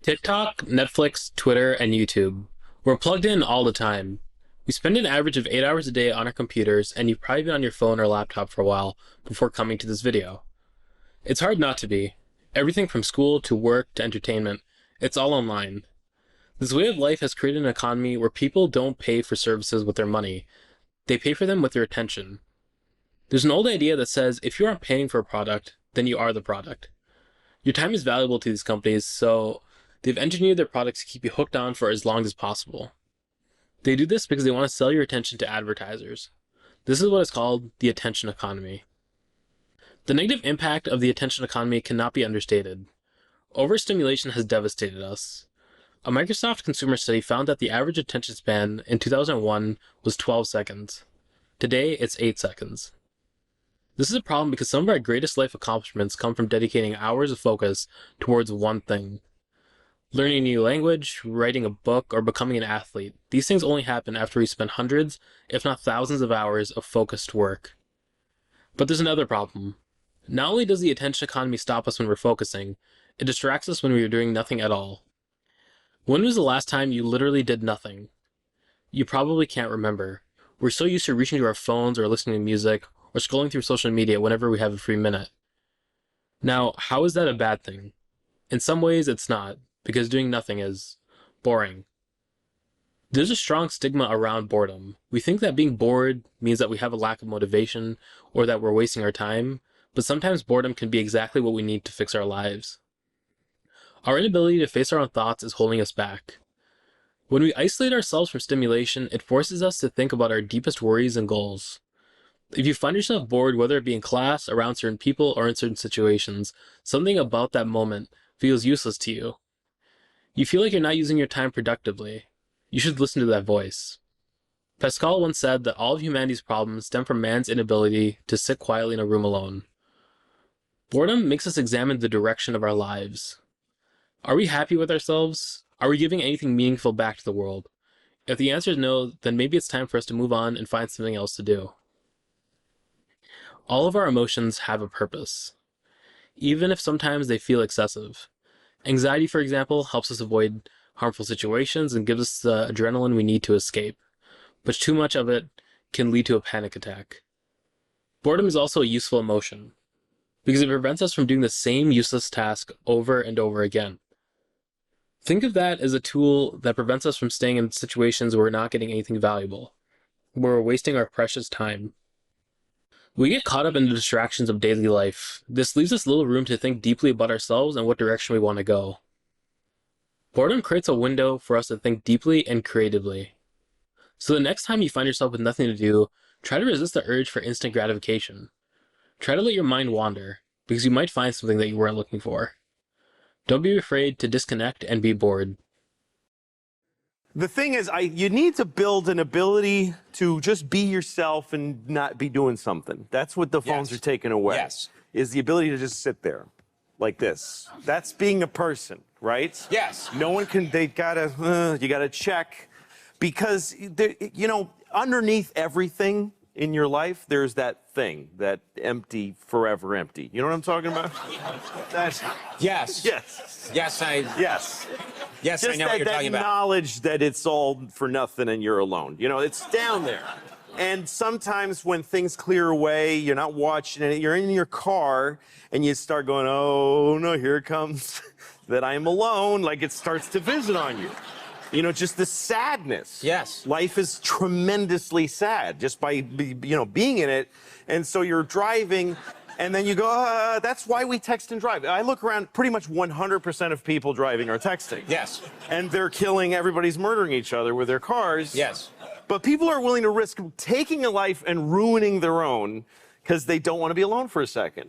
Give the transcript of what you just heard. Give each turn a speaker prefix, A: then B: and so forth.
A: TikTok, Netflix, Twitter, and YouTube. We're plugged in all the time. We spend an average of 8 hours a day on our computers, and you've probably been on your phone or laptop for a while before coming to this video. It's hard not to be. Everything from school to work to entertainment, it's all online. This way of life has created an economy where people don't pay for services with their money. They pay for them with their attention. There's an old idea that says if you aren't paying for a product, then you are the product. Your time is valuable to these companies, so they've engineered their products to keep you hooked on for as long as possible. They do this because they want to sell your attention to advertisers. This is what is called the attention economy. The negative impact of the attention economy cannot be understated. Overstimulation has devastated us. A Microsoft consumer study found that the average attention span in 2001 was 12 seconds. Today, it's 8 seconds. This is a problem because some of our greatest life accomplishments come from dedicating hours of focus towards one thing. Learning a new language, writing a book, or becoming an athlete. These things only happen after we spend hundreds, if not thousands of hours of focused work. But there's another problem. Not only does the attention economy stop us when we're focusing, it distracts us when we are doing nothing at all. When was the last time you literally did nothing? You probably can't remember. We're so used to reaching to our phones or listening to music or scrolling through social media whenever we have a free minute. Now, how is that a bad thing? In some ways, it's not, because doing nothing is boring. There's a strong stigma around boredom. We think that being bored means that we have a lack of motivation or that we're wasting our time, but sometimes boredom can be exactly what we need to fix our lives. Our inability to face our own thoughts is holding us back. When we isolate ourselves from stimulation, it forces us to think about our deepest worries and goals. If you find yourself bored, whether it be in class, around certain people, or in certain situations, something about that moment feels useless to you. You feel like you're not using your time productively. You should listen to that voice. Pascal once said that all of humanity's problems stem from man's inability to sit quietly in a room alone. Boredom makes us examine the direction of our lives. Are we happy with ourselves? Are we giving anything meaningful back to the world? If the answer is no, then maybe it's time for us to move on and find something else to do. All of our emotions have a purpose, even if sometimes they feel excessive. Anxiety, for example, helps us avoid harmful situations and gives us the adrenaline we need to escape, but too much of it can lead to a panic attack. Boredom is also a useful emotion, because it prevents us from doing the same useless task over and over again. Think of that as a tool that prevents us from staying in situations where we're not getting anything valuable, where we're wasting our precious time. We get caught up in the distractions of daily life. This leaves us little room to think deeply about ourselves and what direction we want to go. Boredom creates a window for us to think deeply and creatively. So the next time you find yourself with nothing to do, try to resist the urge for instant gratification. Try to let your mind wander, because you might find something that you weren't looking for. Don't be afraid to disconnect and be bored.
B: The thing is, you need to build an ability to just be yourself and not be doing something. That's what the phones are taking away.
C: Yes.
B: Is the ability to just sit there like this. That's being a person, right?
C: Yes.
B: No one can, you gotta check. Because, underneath everything in your life, there's that thing, that empty, forever empty. You know what I'm talking about? That's,
C: Yes.
B: yes.
C: Yes,
B: Yes.
C: Yes,
B: Just
C: I know what you're
B: that
C: talking about.
B: knowledge that it's all for nothing and you're alone. It's down there. And sometimes when things clear away, you're not watching it, you're in your car and you start going, oh no, here it comes, that I'm alone. Like it starts to visit on you. Just the sadness.
C: Yes.
B: Life is tremendously sad just by, being in it. And so you're driving and then you go, that's why we text and drive. I look around, pretty much 100% of people driving are texting.
C: Yes.
B: And they're killing, everybody's murdering each other with their cars.
C: Yes.
B: But people are willing to risk taking a life and ruining their own because they don't want to be alone for a second.